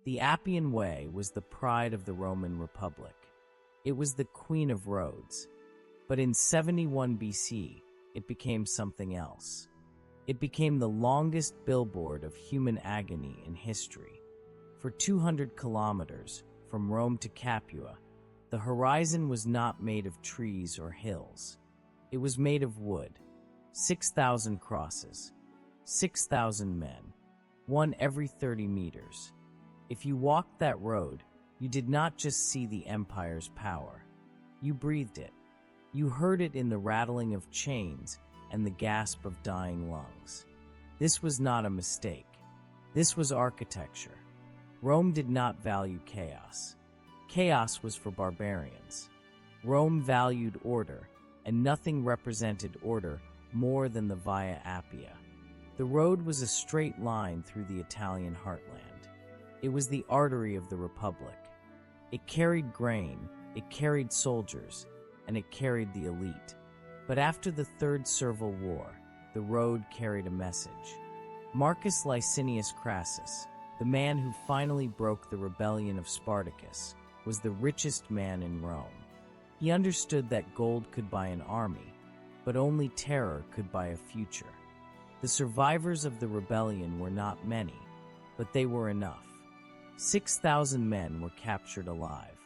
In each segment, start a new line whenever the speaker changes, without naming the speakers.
The Appian Way was the pride of the Roman Republic. It was the queen of roads. But in 71 BC, it became something else. It became the longest billboard of human agony in history. For 200 kilometers, from Rome to Capua, the horizon was not made of trees or hills. It was made of wood. 6,000 crosses. 6,000 men. One every 30 meters. If you walked that road, you did not just see the empire's power. You breathed it. You heard it in the rattling of chains and the gasp of dying lungs. This was not a mistake. This was architecture. Rome did not value chaos. Chaos was for barbarians. Rome valued order, and nothing represented order more than the Via Appia. The road was a straight line through the Italian heartland. It was the artery of the Republic. It carried grain, it carried soldiers, and it carried the elite. But after the Third Servile War, the road carried a message. Marcus Licinius Crassus, the man who finally broke the rebellion of Spartacus, was the richest man in Rome. He understood that gold could buy an army, but only terror could buy a future. The survivors of the rebellion were not many, but they were enough. 6,000 men were captured alive.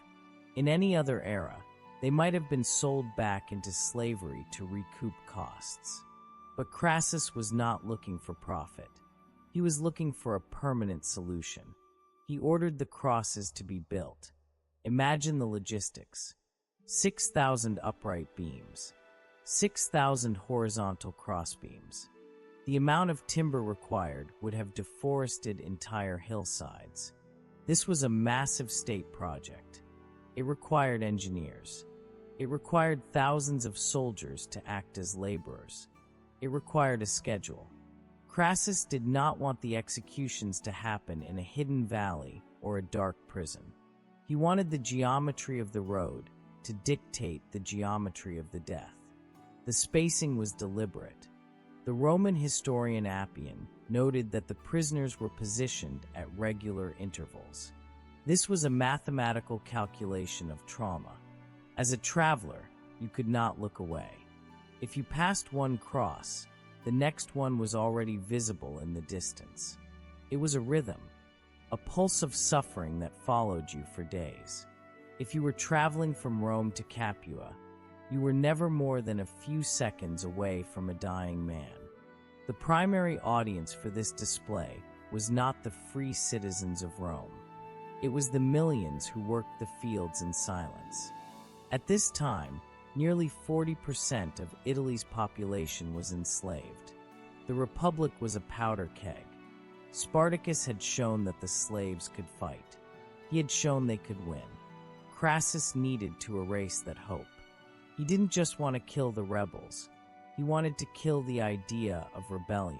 In any other era, they might have been sold back into slavery to recoup costs. But Crassus was not looking for profit. He was looking for a permanent solution. He ordered the crosses to be built. Imagine the logistics. 6,000 upright beams. 6,000 horizontal crossbeams. The amount of timber required would have deforested entire hillsides. This was a massive state project. It required engineers. It required thousands of soldiers to act as laborers. It required a schedule. Crassus did not want the executions to happen in a hidden valley or a dark prison. He wanted the geometry of the road to dictate the geometry of the death. The spacing was deliberate. The Roman historian Appian noted that the prisoners were positioned at regular intervals. This was a mathematical calculation of trauma. As a traveler, you could not look away. If you passed one cross, the next one was already visible in the distance. It was a rhythm, a pulse of suffering that followed you for days. If you were traveling from Rome to Capua, you were never more than a few seconds away from a dying man. The primary audience for this display was not the free citizens of Rome. It was the millions who worked the fields in silence. At this time, nearly 40% of Italy's population was enslaved. The Republic was a powder keg. Spartacus had shown that the slaves could fight. He had shown they could win. Crassus needed to erase that hope. He didn't just want to kill the rebels. He wanted to kill the idea of rebellion.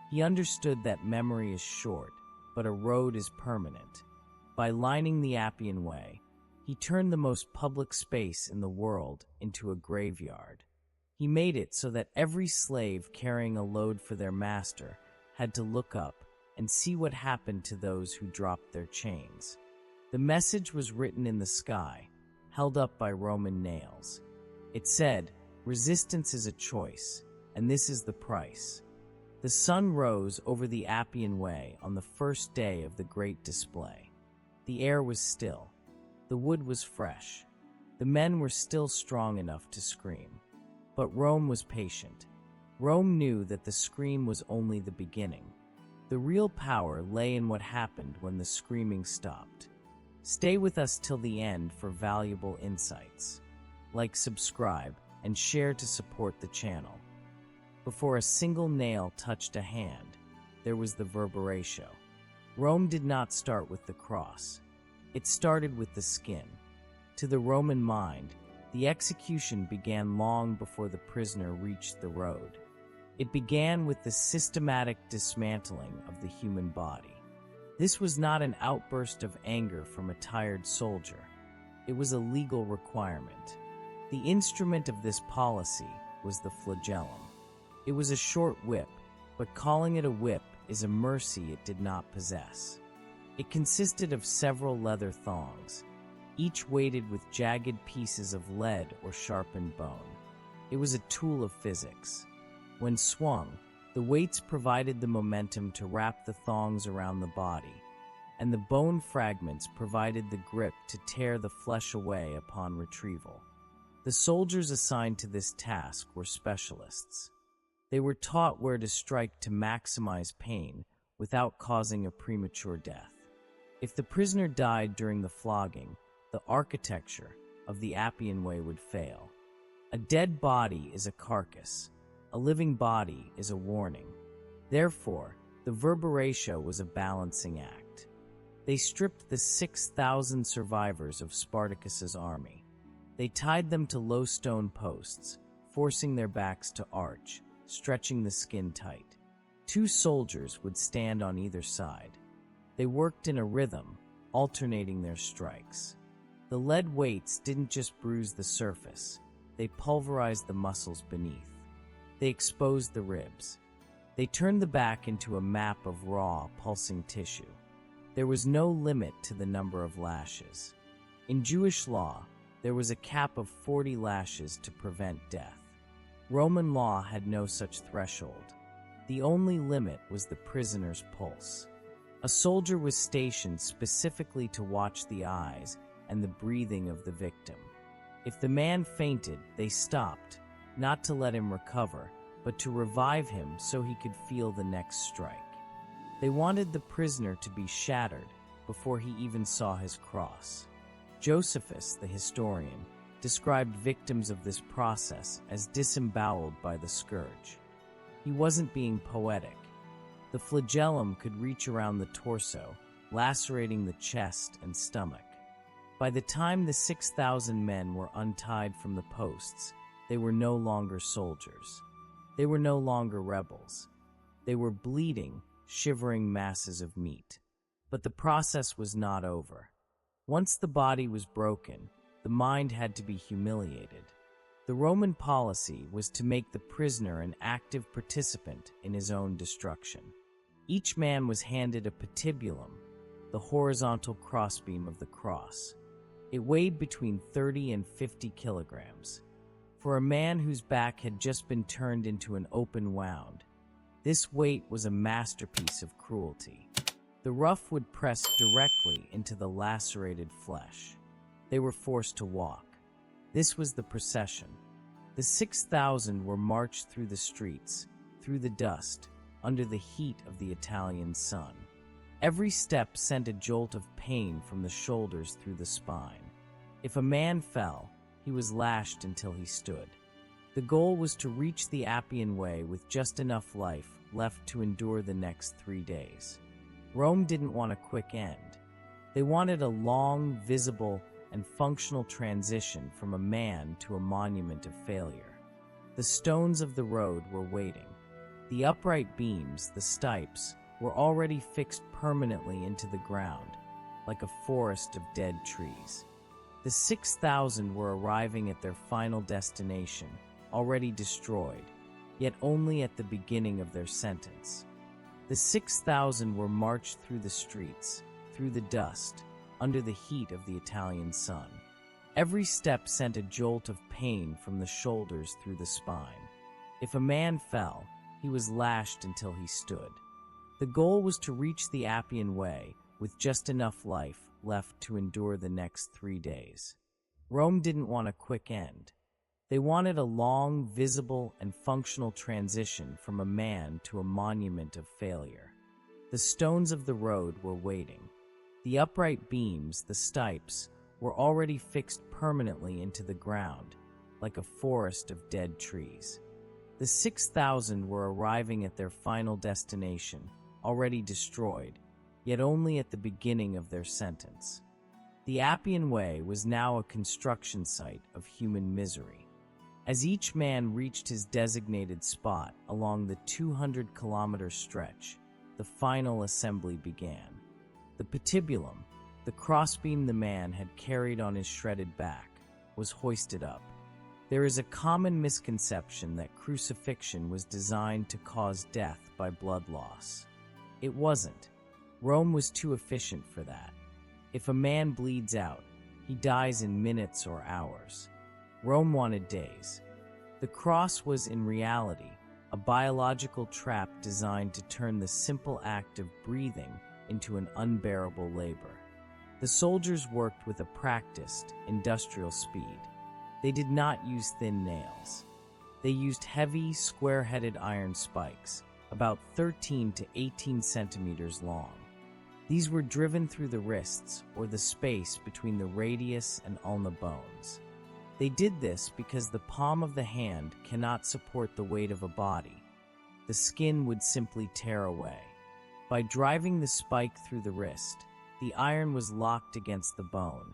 He understood that memory is short, but a road is permanent. By lining the Appian Way, he turned the most public space in the world into a graveyard. He made it so that every slave carrying a load for their master had to look up and see what happened to those who dropped their chains. The message was written in the sky, held up by Roman nails. It said, "Resistance is a choice, and this is the price." The sun rose over the Appian Way on the first day of the great display. The air was still. The wood was fresh. The men were still strong enough to scream. But Rome was patient. Rome knew that the scream was only the beginning. The real power lay in what happened when the screaming stopped. Stay with us till the end for valuable insights. Like, subscribe, and share to support the channel. Before a single nail touched a hand, there was the Verberatio. Rome did not start with the cross. It started with the skin. To the Roman mind, the execution began long before the prisoner reached the road. It began with the systematic dismantling of the human body. This was not an outburst of anger from a tired soldier. It was a legal requirement. The instrument of this policy was the flagellum. It was a short whip, but calling it a whip is a mercy it did not possess. It consisted of several leather thongs, each weighted with jagged pieces of lead or sharpened bone. It was a tool of physics. When swung, the weights provided the momentum to wrap the thongs around the body, and the bone fragments provided the grip to tear the flesh away upon retrieval. The soldiers assigned to this task were specialists. They were taught where to strike to maximize pain without causing a premature death. If the prisoner died during the flogging, the architecture of the Appian Way would fail. A dead body is a carcass. A living body is a warning. Therefore, the Verberatio was a balancing act. They stripped the 6,000 survivors of Spartacus's army. They tied them to low stone posts, forcing their backs to arch, stretching the skin tight. 2 soldiers would stand on either side. They worked in a rhythm, alternating their strikes. The lead weights didn't just bruise the surface, they pulverized the muscles beneath. They exposed the ribs. They turned the back into a map of raw, pulsing tissue. There was no limit to the number of lashes. In Jewish law, there was a cap of 40 lashes to prevent death. Roman law had no such threshold. The only limit was the prisoner's pulse. A soldier was stationed specifically to watch the eyes and the breathing of the victim. If the man fainted, they stopped, not to let him recover, but to revive him so he could feel the next strike. They wanted the prisoner to be shattered before he even saw his cross. Josephus, the historian, described victims of this process as disemboweled by the scourge. He wasn't being poetic. The flagellum could reach around the torso, lacerating the chest and stomach. By the time the 6,000 men were untied from the posts, they were no longer soldiers. They were no longer rebels. They were bleeding, shivering masses of meat. But the process was not over. Once the body was broken, the mind had to be humiliated. The Roman policy was to make the prisoner an active participant in his own destruction. Each man was handed a patibulum, the horizontal crossbeam of the cross. It weighed between 30 and 50 kilograms. For a man whose back had just been turned into an open wound, this weight was a masterpiece of cruelty. The rough would press directly into the lacerated flesh. They were forced to walk. This was the procession. The 6,000 were marched through the streets, through the dust, under the heat of the Italian sun. Every step sent a jolt of pain from the shoulders through the spine. If a man fell, he was lashed until he stood. The goal was to reach the Appian Way with just enough life left to endure the next 3 days. Rome didn't want a quick end. They wanted a long, visible, and functional transition from a man to a monument of failure. The stones of the road were waiting. The upright beams, the stipes, were already fixed permanently into the ground, like a forest of dead trees. The 6,000 were arriving at their final destination, already destroyed, yet only at the beginning of their sentence. The 6,000 were marched through the streets, through the dust, under the heat of the Italian sun. Every step sent a jolt of pain from the shoulders through the spine. If a man fell, he was lashed until he stood. The goal was to reach the Appian Way with just enough life left to endure the next 3 days. Rome didn't want a quick end. They wanted a long, visible, and functional transition from a man to a monument of failure. The stones of the road were waiting. The upright beams, the stipes, were already fixed permanently into the ground, like a forest of dead trees. The 6,000 were arriving at their final destination, already destroyed, yet only at the beginning of their sentence. The Appian Way was now a construction site of human misery. As each man reached his designated spot along the 200-kilometer stretch, the final assembly began. The patibulum, the crossbeam the man had carried on his shredded back, was hoisted up. There is a common misconception that crucifixion was designed to cause death by blood loss. It wasn't. Rome was too efficient for that. If a man bleeds out, he dies in minutes or hours. Rome wanted days. The cross was, in reality, a biological trap designed to turn the simple act of breathing into an unbearable labor. The soldiers worked with a practiced, industrial speed. They did not use thin nails. They used heavy, square-headed iron spikes, about 13 to 18 centimeters long. These were driven through the wrists, or the space between the radius and ulna bones. They did this because the palm of the hand cannot support the weight of a body. The skin would simply tear away. By driving the spike through the wrist, the iron was locked against the bone,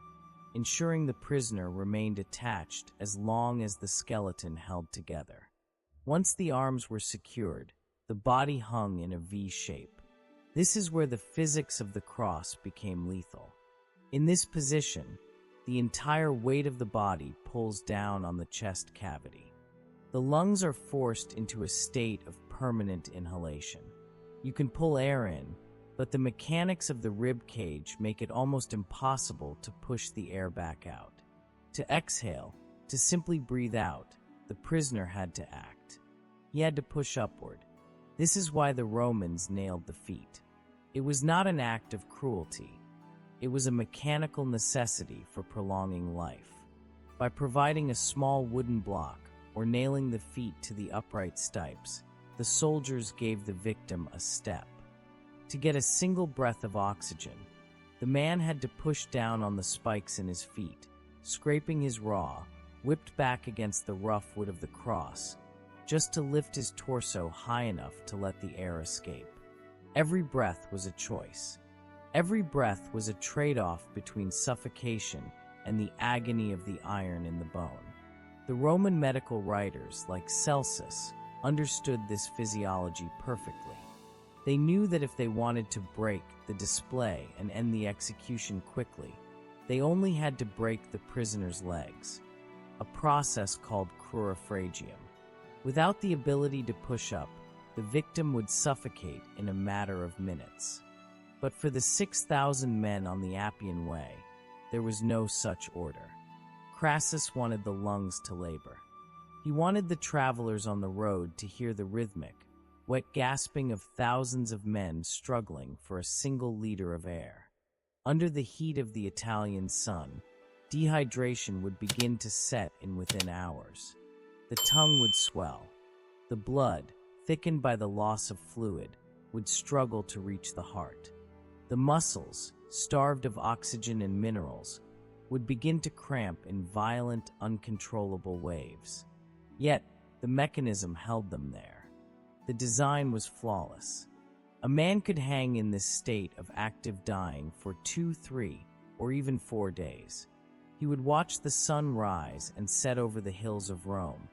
ensuring the prisoner remained attached as long as the skeleton held together. Once the arms were secured, the body hung in a V shape. This is where the physics of the cross became lethal. In this position, the entire weight of the body pulls down on the chest cavity. The lungs are forced into a state of permanent inhalation. You can pull air in, but the mechanics of the rib cage make it almost impossible to push the air back out. To exhale, to simply breathe out, the prisoner had to act. He had to push upward. This is why the Romans nailed the feet. It was not an act of cruelty. It was a mechanical necessity for prolonging life. By providing a small wooden block or nailing the feet to the upright stipes, the soldiers gave the victim a step. To get a single breath of oxygen, the man had to push down on the spikes in his feet, scraping his raw, whipped back against the rough wood of the cross, just to lift his torso high enough to let the air escape. Every breath was a choice. Every breath was a trade-off between suffocation and the agony of the iron in the bone. The Roman medical writers, like Celsus, understood this physiology perfectly. They knew that if they wanted to break the display and end the execution quickly, they only had to break the prisoner's legs, a process called crucifixion. Without the ability to push up, the victim would suffocate in a matter of minutes. But for the 6,000 men on the Appian Way, there was no such order. Crassus wanted the lungs to labor. He wanted the travelers on the road to hear the rhythmic, wet gasping of thousands of men struggling for a single liter of air. Under the heat of the Italian sun, dehydration would begin to set in within hours. The tongue would swell. The blood, thickened by the loss of fluid, would struggle to reach the heart. The muscles, starved of oxygen and minerals, would begin to cramp in violent, uncontrollable waves. Yet, the mechanism held them there. The design was flawless. A man could hang in this state of active dying for 2, 3, or even 4 days. He would watch the sun rise and set over the hills of Rome,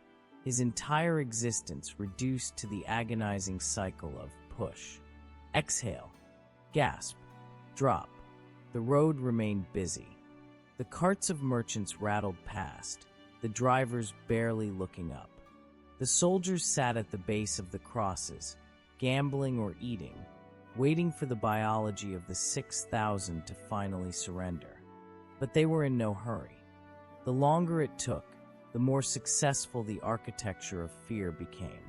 his entire existence reduced to the agonizing cycle of push, exhale, gasp, drop. The road remained busy. The carts of merchants rattled past, the drivers barely looking up. The soldiers sat at the base of the crosses, gambling or eating, waiting for the biology of the 6,000 to finally surrender. But they were in no hurry. The longer it took, the more successful the architecture of fear became.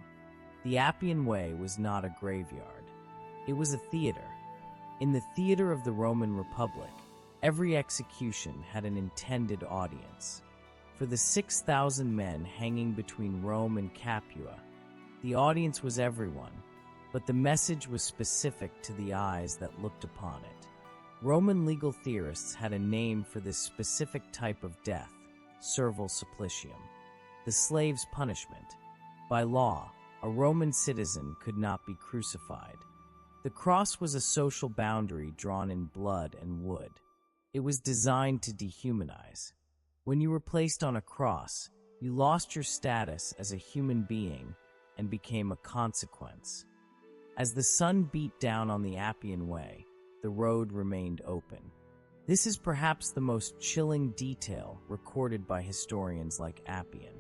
The Appian Way was not a graveyard. It was a theater. In the theater of the Roman Republic, every execution had an intended audience. For the 6,000 men hanging between Rome and Capua, the audience was everyone, but the message was specific to the eyes that looked upon it. Roman legal theorists had a name for this specific type of death: servile supplicium, the slave's punishment. By law, a Roman citizen could not be crucified. The cross was a social boundary drawn in blood and wood. It was designed to dehumanize. When you were placed on a cross, you lost your status as a human being and became a consequence. As the sun beat down on the Appian Way, the road remained open. This is perhaps the most chilling detail recorded by historians like Appian.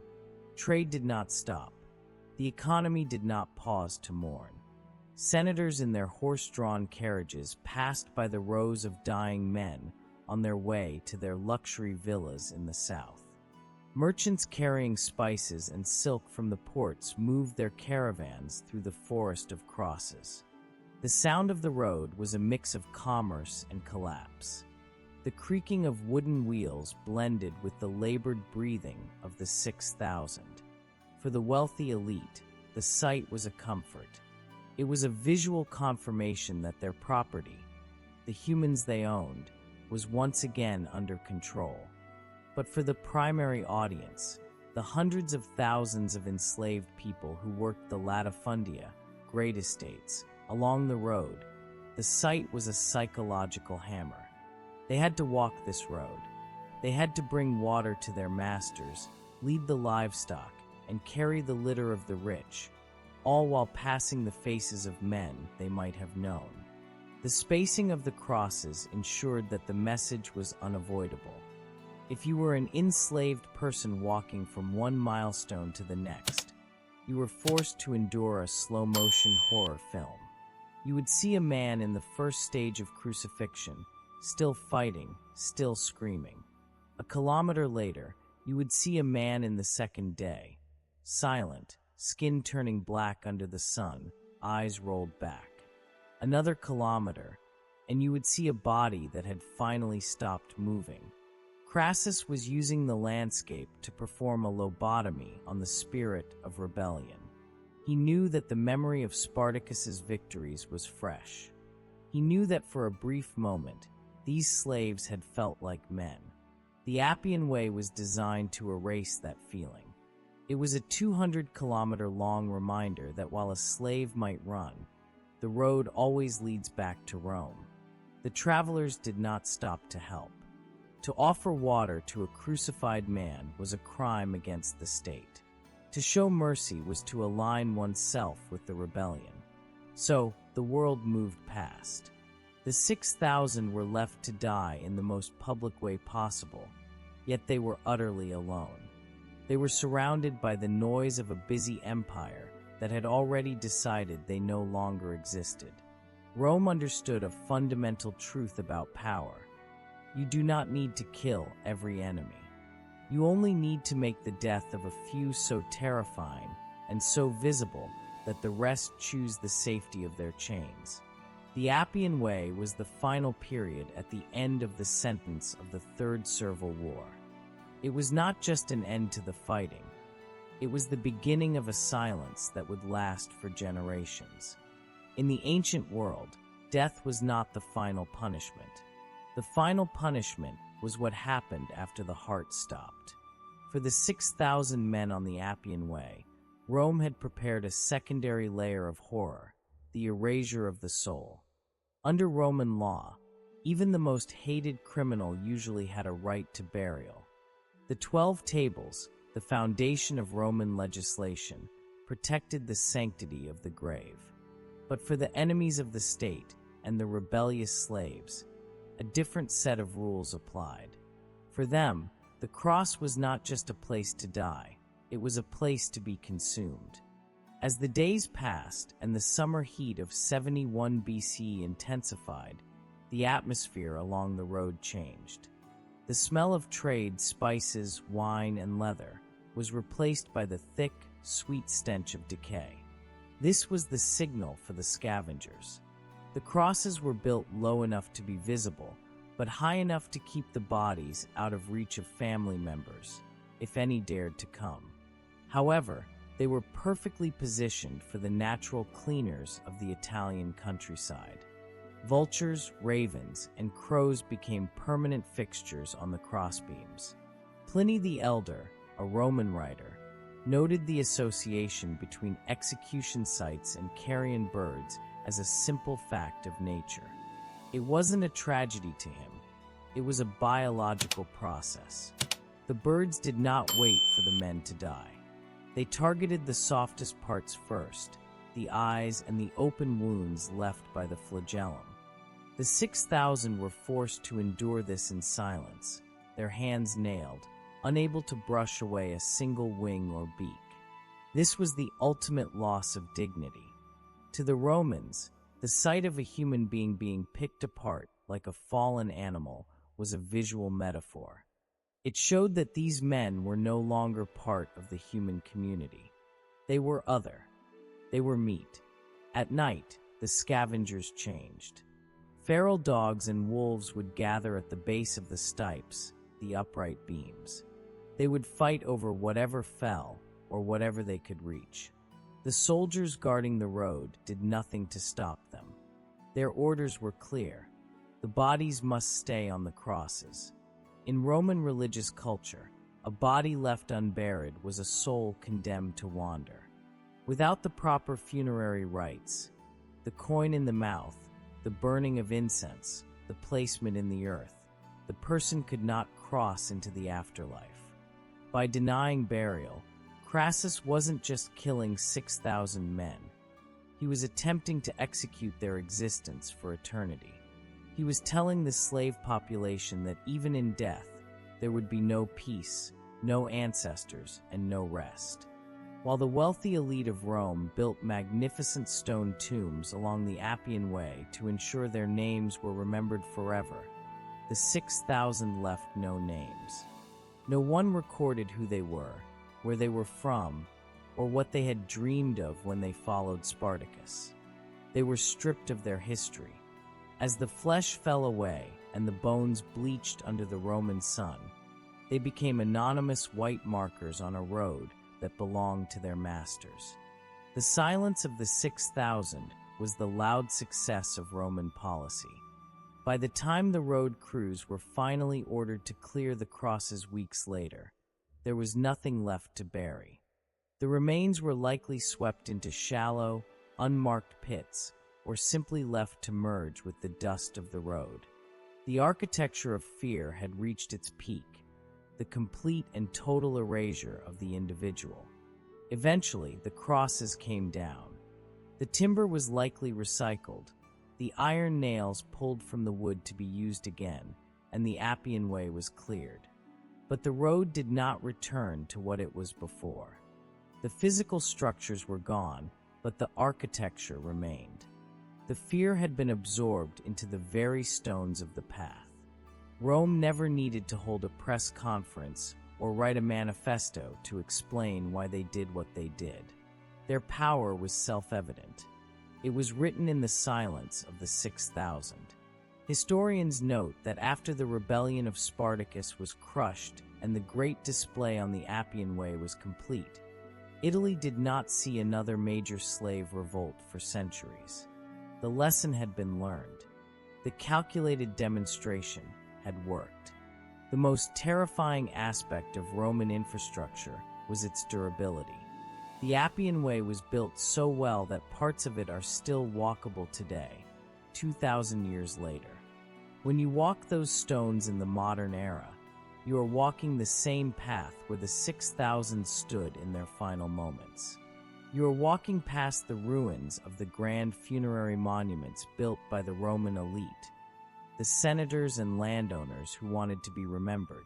Trade did not stop. The economy did not pause to mourn. Senators in their horse-drawn carriages passed by the rows of dying men on their way to their luxury villas in the south. Merchants carrying spices and silk from the ports moved their caravans through the forest of crosses. The sound of the road was a mix of commerce and collapse. The creaking of wooden wheels blended with the labored breathing of the 6,000. For the wealthy elite, the sight was a comfort. It was a visual confirmation that their property, the humans they owned, was once again under control. But for the primary audience, the hundreds of thousands of enslaved people who worked the latifundia, great estates, along the road, the sight was a psychological hammer. They had to walk this road. They had to bring water to their masters, lead the livestock, and carry the litter of the rich, all while passing the faces of men they might have known. The spacing of the crosses ensured that the message was unavoidable. If you were an enslaved person walking from one milestone to the next, you were forced to endure a slow-motion horror film. You would see a man in the first stage of crucifixion, still fighting, still screaming. A kilometer later, you would see a man in the second day, silent, skin turning black under the sun, eyes rolled back. Another kilometer, and you would see a body that had finally stopped moving. Crassus was using the landscape to perform a lobotomy on the spirit of rebellion. He knew that the memory of Spartacus's victories was fresh. He knew that for a brief moment, these slaves had felt like men. The Appian Way was designed to erase that feeling. It was a 200-kilometer-long reminder that while a slave might run, the road always leads back to Rome. The travelers did not stop to help. To offer water to a crucified man was a crime against the state. To show mercy was to align oneself with the rebellion. So, the world moved past. The 6,000 were left to die in the most public way possible, yet they were utterly alone. They were surrounded by the noise of a busy empire that had already decided they no longer existed. Rome understood a fundamental truth about power. You do not need to kill every enemy. You only need to make the death of a few so terrifying and so visible that the rest choose the safety of their chains. The Appian Way was the final period at the end of the sentence of the Third Servile War. It was not just an end to the fighting. It was the beginning of a silence that would last for generations. In the ancient world, death was not the final punishment. The final punishment was what happened after the heart stopped. For the 6,000 men on the Appian Way, Rome had prepared a secondary layer of horror, the erasure of the soul. Under Roman law, even the most hated criminal usually had a right to burial. The 12 Tables, the foundation of Roman legislation, protected the sanctity of the grave. But for the enemies of the state and the rebellious slaves, a different set of rules applied. For them, the cross was not just a place to die, it was a place to be consumed. As the days passed and the summer heat of 71 BC intensified, the atmosphere along the road changed. The smell of trade, spices, wine, and leather was replaced by the thick, sweet stench of decay. This was the signal for the scavengers. The crosses were built low enough to be visible, but high enough to keep the bodies out of reach of family members, if any dared to come. However, they were perfectly positioned for the natural cleaners of the Italian countryside. Vultures, ravens, and crows became permanent fixtures on the crossbeams. Pliny the Elder, a Roman writer, noted the association between execution sites and carrion birds as a simple fact of nature. It wasn't a tragedy to him. It was a biological process. The birds did not wait for the men to die. They targeted the softest parts first, the eyes and the open wounds left by the flagellum. The 6,000 were forced to endure this in silence, their hands nailed, unable to brush away a single wing or beak. This was the ultimate loss of dignity. To the Romans, the sight of a human being being picked apart like a fallen animal was a visual metaphor. It showed that these men were no longer part of the human community. They were other. They were meat. At night, the scavengers changed. Feral dogs and wolves would gather at the base of the stipes, the upright beams. They would fight over whatever fell or whatever they could reach. The soldiers guarding the road did nothing to stop them. Their orders were clear. The bodies must stay on the crosses. In Roman religious culture, a body left unburied was a soul condemned to wander. Without the proper funerary rites, the coin in the mouth, the burning of incense, the placement in the earth, the person could not cross into the afterlife. By denying burial, Crassus wasn't just killing 6,000 men. He was attempting to execute their existence for eternity. He was telling the slave population that even in death, there would be no peace, no ancestors, and no rest. While the wealthy elite of Rome built magnificent stone tombs along the Appian Way to ensure their names were remembered forever, the 6,000 left no names. No one recorded who they were, where they were from, or what they had dreamed of when they followed Spartacus. They were stripped of their history. As the flesh fell away and the bones bleached under the Roman sun, they became anonymous white markers on a road that belonged to their masters. The silence of the 6,000 was the loud success of Roman policy. By the time the road crews were finally ordered to clear the crosses weeks later, there was nothing left to bury. The remains were likely swept into shallow, unmarked pits, or simply left to merge with the dust of the road. The architecture of fear had reached its peak, the complete and total erasure of the individual. Eventually, the crosses came down. The timber was likely recycled, the iron nails pulled from the wood to be used again, and the Appian Way was cleared. But the road did not return to what it was before. The physical structures were gone, but the architecture remained. The fear had been absorbed into the very stones of the path. Rome never needed to hold a press conference or write a manifesto to explain why they did what they did. Their power was self-evident. It was written in the silence of the 6,000. Historians note that after the rebellion of Spartacus was crushed and the great display on the Appian Way was complete, Italy did not see another major slave revolt for centuries. The lesson had been learned. The calculated demonstration had worked. The most terrifying aspect of Roman infrastructure was its durability. The Appian Way was built so well that parts of it are still walkable today, 2,000 years later. When you walk those stones in the modern era, you are walking the same path where the 6,000 stood in their final moments. You are walking past the ruins of the grand funerary monuments built by the Roman elite, the senators and landowners who wanted to be remembered.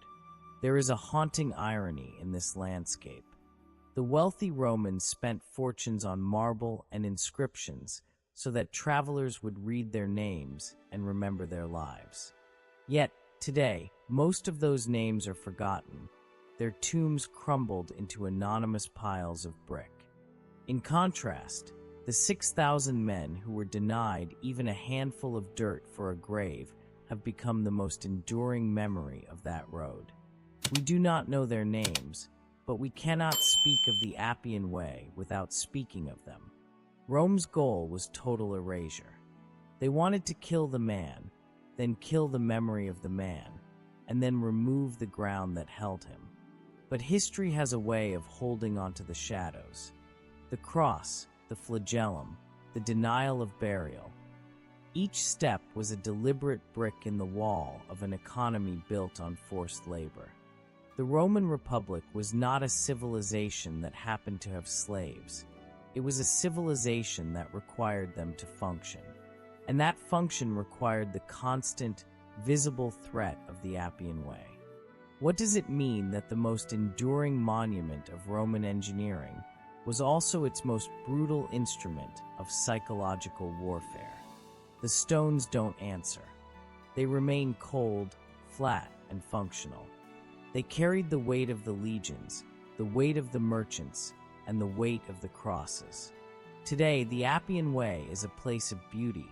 There is a haunting irony in this landscape. The wealthy Romans spent fortunes on marble and inscriptions so that travelers would read their names and remember their lives. Yet, today, most of those names are forgotten, their tombs crumbled into anonymous piles of brick. In contrast, the 6,000 men who were denied even a handful of dirt for a grave have become the most enduring memory of that road. We do not know their names, but we cannot speak of the Appian Way without speaking of them. Rome's goal was total erasure. They wanted to kill the man, then kill the memory of the man, and then remove the ground that held him. But history has a way of holding onto the shadows. The cross, the flagellum, the denial of burial. Each step was a deliberate brick in the wall of an economy built on forced labor. The Roman Republic was not a civilization that happened to have slaves. It was a civilization that required them to function. And that function required the constant, visible threat of the Appian Way. What does it mean that the most enduring monument of Roman engineering was also its most brutal instrument of psychological warfare. The stones don't answer. They remain cold, flat, and functional. They carried the weight of the legions, the weight of the merchants, and the weight of the crosses. Today, the Appian Way is a place of beauty,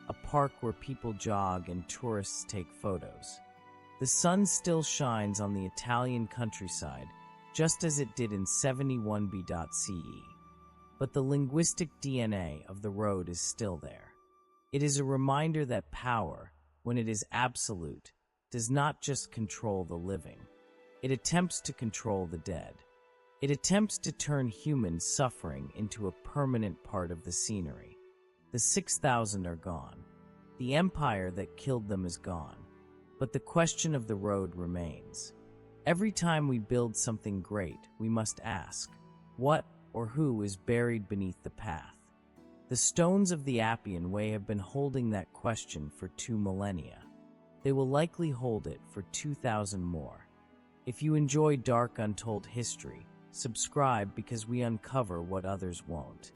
a park where people jog and tourists take photos. The sun still shines on the Italian countryside, just as it did in 71 BCE. But the linguistic DNA of the road is still there. It is a reminder that power, when it is absolute, does not just control the living. It attempts to control the dead. It attempts to turn human suffering into a permanent part of the scenery. The 6,000 are gone. The empire that killed them is gone. But the question of the road remains. Every time we build something great, we must ask, what or who is buried beneath the path? The stones of the Appian Way have been holding that question for 2 millennia. They will likely hold it for 2,000 more. If you enjoy dark, untold history, subscribe because we uncover what others won't.